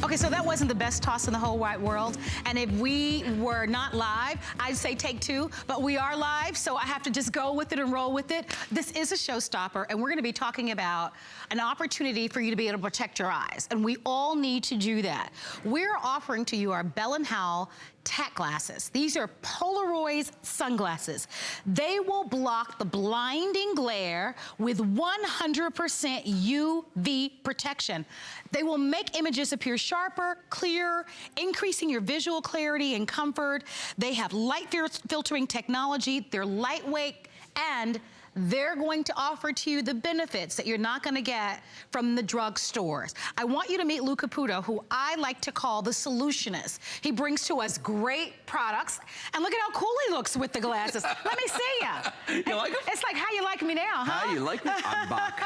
Okay, so that wasn't the best toss in the whole wide world. And if we were not live, I'd say take two, but we are live, so I have to just go with it and roll with it. This is a showstopper, and we're gonna be talking about an opportunity for you to be able to protect your eyes. And we all need to do that. We're offering to you our Bell & Howell TacGlasses. These are Polarized sunglasses. They will block the blinding glare with 100% UV protection. They will make images appear sharper, clearer, increasing your visual clarity and comfort. They have light filtering technology. They're lightweight, and they're going to offer to you the benefits that you're not gonna get from the drugstores. I want you to meet Lou Caputo, who I like to call the solutionist. He brings to us great products, and look at how cool he looks with the glasses. Let me see ya. You like them? It's like, how you like me now, huh? How you like me? I'm back.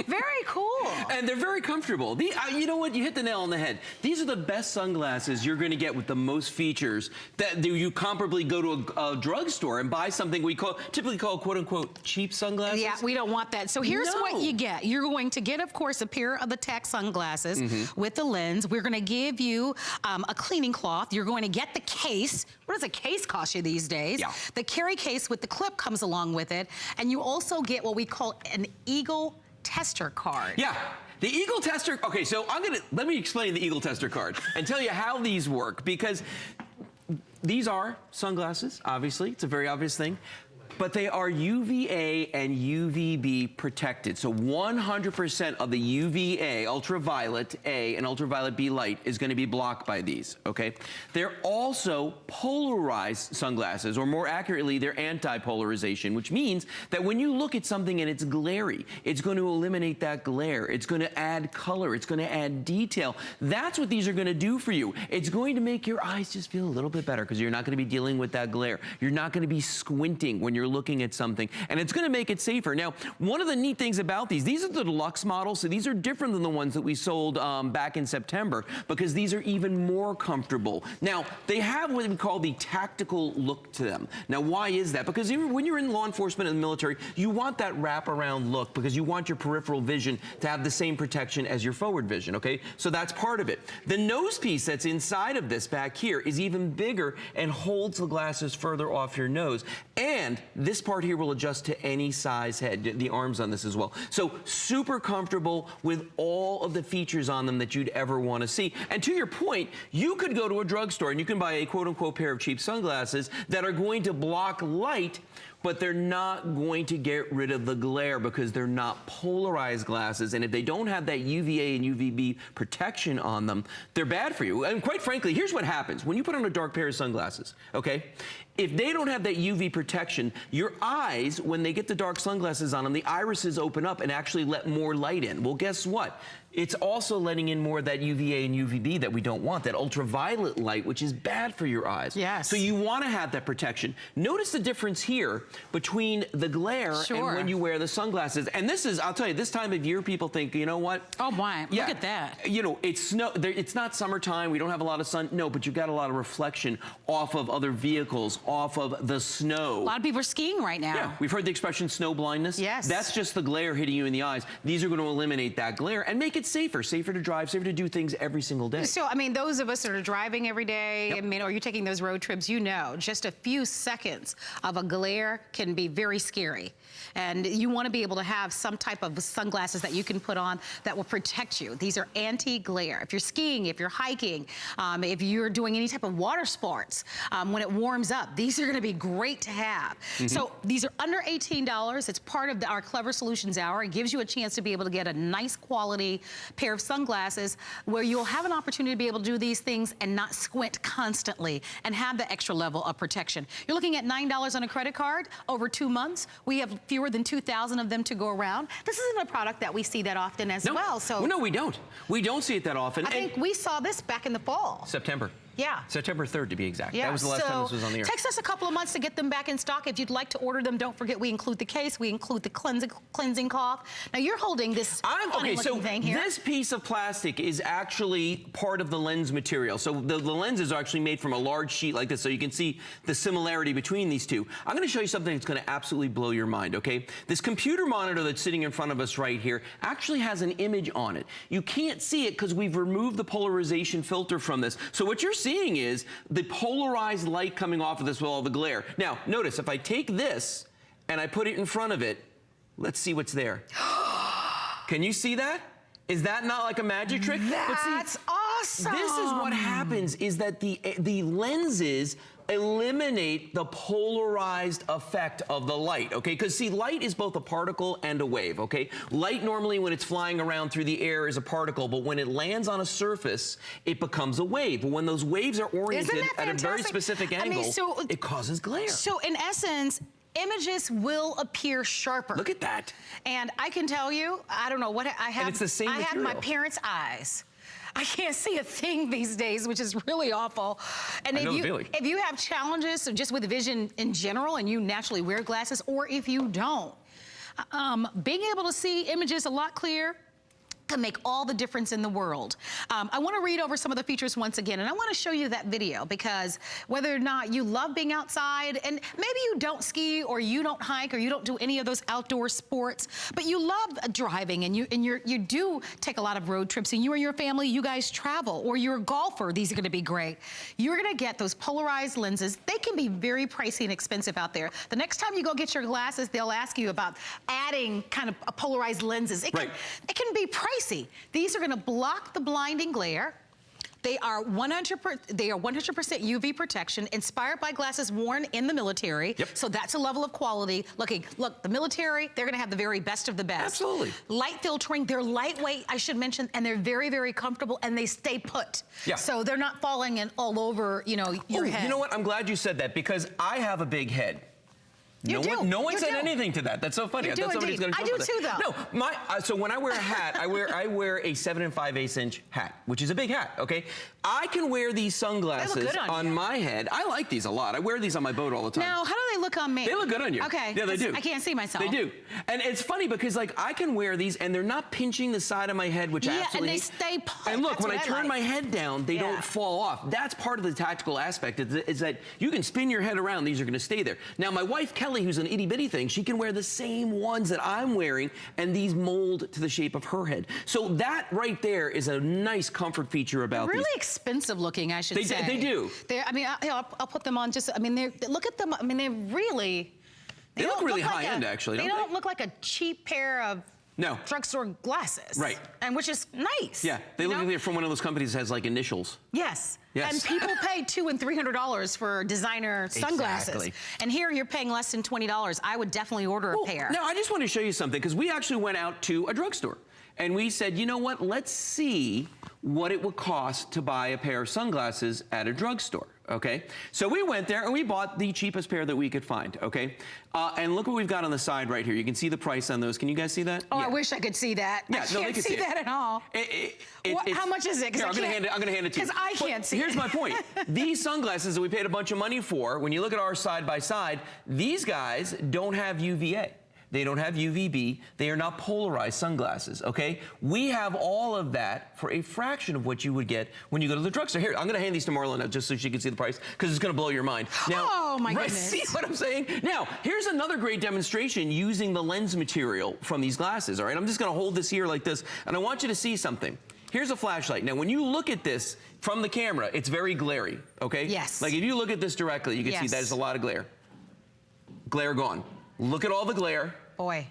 Very cool. And they're very comfortable. You know what? You hit the nail on the head. These are the best sunglasses you're gonna get with the most features that you comparably go to a drugstore and buy something we typically call quote-unquote cheap sunglasses. Yeah, we don't want that. So here's what you get. You're going to get, of course, a pair of the Tac sunglasses with the lens. We're gonna give you a cleaning cloth. You're going to get the case. What does a case cost you these days? Yeah. The carry case with the clip comes along with it. And you also get what we call an Eagle Tester card. Yeah. The Eagle Tester, okay, so let me explain the Eagle Tester card and tell you how these work, because these are sunglasses, obviously. It's a very obvious thing. But they are UVA and UVB protected. So 100% of the UVA, ultraviolet A and ultraviolet B light is gonna be blocked by these, okay? They're also polarized sunglasses, or more accurately, they're anti-polarization, which means that when you look at something and it's glary, it's gonna eliminate that glare. It's gonna add color, it's gonna add detail. That's what these are gonna do for you. It's going to make your eyes just feel a little bit better because you're not gonna be dealing with that glare. You're not gonna be squinting when you're looking at something, and it's gonna make it safer. Now, one of the neat things about these are the deluxe models, so these are different than the ones that we sold back in September, because these are even more comfortable. Now, they have what we call the tactical look to them. Now, why is that? Because when you're in law enforcement and the military, you want that wraparound look, because you want your peripheral vision to have the same protection as your forward vision, okay? So that's part of it. The nose piece that's inside of this back here is even bigger and holds the glasses further off your nose. And this part here will adjust to any size head, the arms on this as well. So super comfortable with all of the features on them that you'd ever want to see. And to your point, you could go to a drugstore and you can buy a quote-unquote pair of cheap sunglasses that are going to block light, but they're not going to get rid of the glare because they're not polarized glasses. And if they don't have that UVA and UVB protection on them, they're bad for you. And quite frankly, here's what happens. When you put on a dark pair of sunglasses, okay? If they don't have that UV protection, your eyes, when they get the dark sunglasses on them, the irises open up and actually let more light in. Well, guess what? It's also letting in more of that UVA and UVB that we don't want, that ultraviolet light, which is bad for your eyes. Yes. So you want to have that protection. Notice the difference here between the glare and when you wear the sunglasses. And this is, I'll tell you, this time of year, people think, you know what? Oh my, look at that. You know, it's not summertime, we don't have a lot of sun. No, but you've got a lot of reflection off of other vehicles, off of the snow. A lot of people are skiing right now. Yeah, we've heard the expression snow blindness. Yes. That's just the glare hitting you in the eyes. These are going to eliminate that glare and make it safer to drive, safer to do things every single day. So, I mean, those of us that are driving every day, I mean, or you're taking those road trips, you know, just a few seconds of a glare can be very scary. And you want to be able to have some type of sunglasses that you can put on that will protect you. These are anti-glare. If you're skiing, if you're hiking, if you're doing any type of water sports, when it warms up, these are going to be great to have. So these are under $18. It's part of our Clever Solutions Hour. It gives you a chance to be able to get a nice quality pair of sunglasses where you'll have an opportunity to be able to do these things and not squint constantly and have the extra level of protection. You're looking at $9 on a credit card over 2 months. We have fewer than 2,000 of them to go around. This isn't a product that we see that often as well. So no, we don't. We don't see it that often. I think we saw this back in the fall. September. Yeah. September 3rd to be exact. Yeah. That was the last time this was on the air. It takes us a couple of months to get them back in stock. If you'd like to order them, don't forget we include the case, we include the cleansing cloth. Now you're holding this funny looking thing here. This piece of plastic is actually part of the lens material. So the lenses are actually made from a large sheet like this, so you can see the similarity between these two. I'm going to show you something that's going to absolutely blow your mind, okay? This computer monitor that's sitting in front of us right here actually has an image on it. You can't see it because we've removed the polarization filter from this. So what you're seeing is the polarized light coming off of this with all the glare. Now, notice if I take this and I put it in front of it, let's see what's there. Can you see that? Is that not like a magic trick? That's awesome. This is what happens, is that the lenses eliminate the polarized effect of the light, okay? Because see, light is both a particle and a wave, okay? Light normally when it's flying around through the air is a particle, but when it lands on a surface, it becomes a wave. But when those waves are oriented at a very specific angle, it causes glare. So in essence, images will appear sharper. Look at that. And I can tell you, I don't know what I have. And it's the same material. I have my parents' eyes. I can't see a thing these days, which is really awful. And if you have challenges just with vision in general and you naturally wear glasses, or if you don't, being able to see images a lot clearer can make all the difference in the world. I want to read over some of the features once again, and I want to show you that video because whether or not you love being outside, and maybe you don't ski or you don't hike or you don't do any of those outdoor sports, but you love driving and you do take a lot of road trips, and you and your family, you guys travel, or you're a golfer, these are going to be great. You're going to get those polarized lenses. They can be very pricey and expensive out there. The next time you go get your glasses, they'll ask you about adding kind of polarized lenses. It can be pricey. These are going to block the blinding glare. They are 100% UV protection, inspired by glasses worn in the military. Yep. So that's a level of quality. Look, the military, they're going to have the very best of the best. Absolutely. Light filtering, they're lightweight, I should mention, and they're very, very comfortable, and they stay put. Yeah. So they're not falling in all over, your head. You know what? I'm glad you said that because I have a big head. No one said anything to that. That's so funny. You do indeed. I do too, though. No, so when I wear a hat, I wear a 7 5/8 inch hat, which is a big hat. Okay, I can wear these sunglasses on my head. I like these a lot. I wear these on my boat all the time. Now, how do they look on me? They look good on you. Okay. Yeah, they do. I can't see myself. They do, and it's funny because I can wear these and they're not pinching the side of my head, which I absolutely and they stay put. And look, when I turn my head down, they don't fall off. That's part of the tactical aspect. Is that you can spin your head around; these are going to stay there. Now, my wife Kelly, who's an itty bitty thing, she can wear the same ones that I'm wearing, and these mold to the shape of her head. So that right there is a nice comfort feature about these. Really expensive looking, I should say. They do. I'll put them on look at them. They look really high end, actually. They don't look like a cheap pair of No. Drugstore glasses. Right. And which is nice. Yeah, they look like they're from one of those companies that has like initials. Yes. Yes. And people pay $200 and $300 for designer sunglasses. Exactly. And here you're paying less than $20. I would definitely order a pair. Now, I just want to show you something, because we actually went out to a drugstore. And we said, you know what, let's see what it would cost to buy a pair of sunglasses at a drugstore, okay? So we went there and we bought the cheapest pair that we could find, okay? And look what we've got on the side right here. You can see the price on those. Can you guys see that? Oh, yeah. I wish I could see that. Yeah, I can't see that at all. How much is it? Here, I'm going to hand it to you. Because I can't see it. Here's my point. These sunglasses that we paid a bunch of money for, when you look at ours side by side, these guys don't have UVA. They don't have UVB. They are not polarized sunglasses, okay? We have all of that for a fraction of what you would get when you go to the drugstore. Here, I'm going to hand these to Marlon just so she can see the price, because it's going to blow your mind. Now, oh, my goodness. See what I'm saying? Now, here's another great demonstration using the lens material from these glasses, all right? I'm just going to hold this here like this, and I want you to see something. Here's a flashlight. Now, when you look at this from the camera, it's very glary, okay? Yes. Like, if you look at this directly, you can see there's a lot of glare. Glare gone. Look at all the glare. Boy.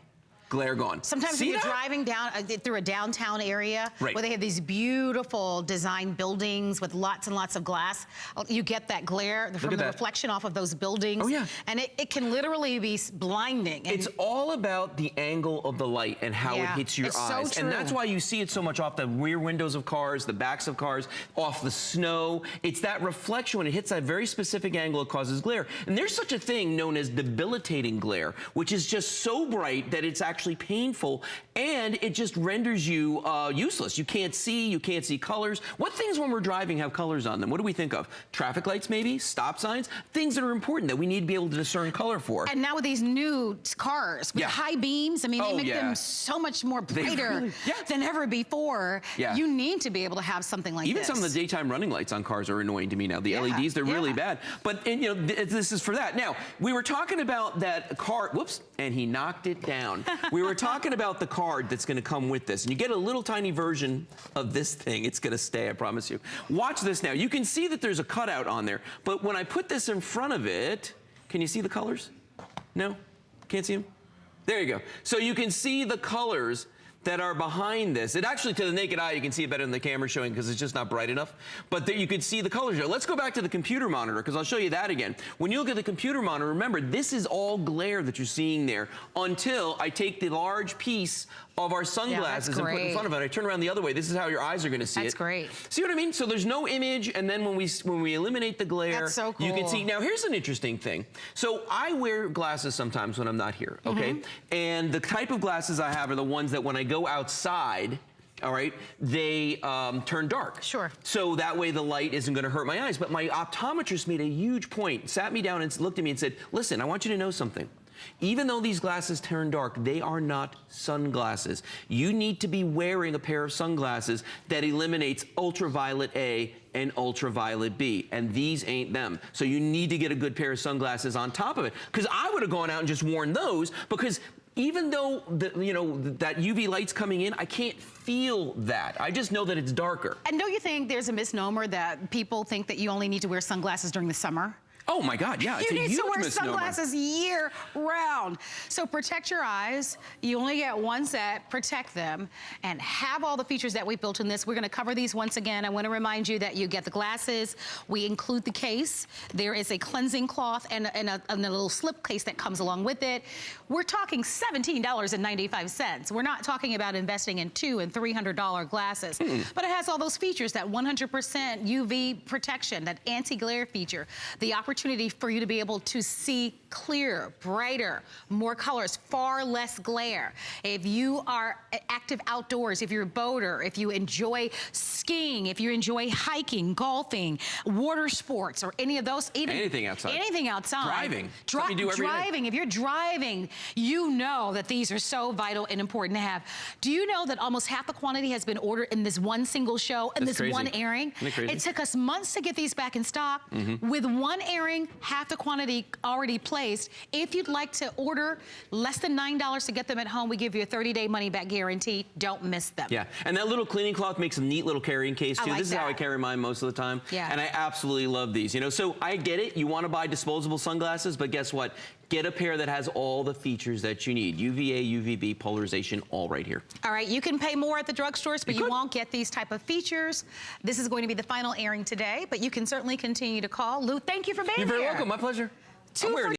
Glare gone. Sometimes when you're driving down through a downtown area where they have these beautiful design buildings with lots and lots of glass, you get that glare from the reflection off of those buildings. Oh, yeah. And it can literally be blinding. It's all about the angle of the light and how it hits your eyes. So and that's why you see it so much off the rear windows of cars, the backs of cars, off the snow. It's that reflection. When it hits that very specific angle, it causes glare. And there's such a thing known as debilitating glare, which is just so bright that it's actually actually painful, and it just renders you useless. You can't see colors. What things when we're driving have colors on them? What do we think of? Traffic lights maybe, stop signs, things that are important that we need to be able to discern color for. And now with these new cars with high beams, I mean, they make them so much more brighter than ever before. You need to be able to have something like this. Even some of the daytime running lights on cars are annoying to me now. The LEDs, they're really bad. But and, you know, this is for that. Now, we were talking about that card, whoops, and he knocked it down. We were talking about the card that's gonna come with this. And you get a little tiny version of this thing. It's gonna stay, I promise you. Watch this now. You can see that there's a cutout on there, but when I put this in front of it, can you see the colors? No? Can't see them? There you go. So you can see the colors that are behind this. It actually, to the naked eye, you can see it better than the camera showing because it's just not bright enough. But there you can see the colors. Let's go back to the computer monitor because I'll show you that again. When you look at the computer monitor, remember, this is all glare that you're seeing there until I take the large piece of our sunglasses and put it in front of it. I turn around the other way. This is how your eyes are going to see it. That's great. See what I mean? So there's no image, and then when we eliminate the glare, that's so cool. You can see. Now here's an interesting thing. So I wear glasses sometimes when I'm not here, okay? And the type of glasses I have are the ones that when I go outside, all right, they turn dark. Sure. So that way the light isn't going to hurt my eyes. But my optometrist made a huge point, sat me down and looked at me and said, listen, I want you to know something. Even though these glasses turn dark, they are not sunglasses. You need to be wearing a pair of sunglasses that eliminates ultraviolet A and ultraviolet B, and these ain't them. So you need to get a good pair of sunglasses on top of it. Because I would have gone out and just worn those, because even though that UV light's coming in, I can't feel that. I just know that it's darker. And don't you think there's a misnomer that people think that you only need to wear sunglasses during the summer? Oh my God, yeah, it's a huge misnomer. You need to wear sunglasses year round. So protect your eyes. You only get one set, protect them, and have all the features that we built in this. We're gonna cover these once again. I wanna remind you that you get the glasses. We include the case. There is a cleansing cloth and a little slip case that comes along with it. We're talking $17.95. We're not talking about investing in $200 and $300 glasses, but it has all those features, that 100% UV protection, that anti-glare feature, the opportunity for you to be able to see clearer, brighter, more colors, far less glare. If you are active outdoors, if you're a boater, if you enjoy skiing, if you enjoy hiking, golfing, water sports, or any of those, even anything outside. Anything outside. Driving. Something you do every day. If you're driving, you know that these are so vital and important to have. Do you know that almost half the quantity has been ordered in this one single show, in this one airing? Isn't it crazy? It took us months to get these back in stock. With one airing, half the quantity already placed. If you'd like to order less than $9 to get them at home, we give you a 30-day money-back guarantee. Don't miss them. Yeah, and that little cleaning cloth makes a neat little carrying case too. This is how I carry mine most of the time. Yeah. And I absolutely love these. You know, so I get it. You want to buy disposable sunglasses, but guess what? Get a pair that has all the features that you need. UVA, UVB, polarization, all right here. All right, you can pay more at the drugstores, but you won't get these type of features. This is going to be the final airing today, but you can certainly continue to call. Lou, thank you for being here. You're very welcome. My pleasure.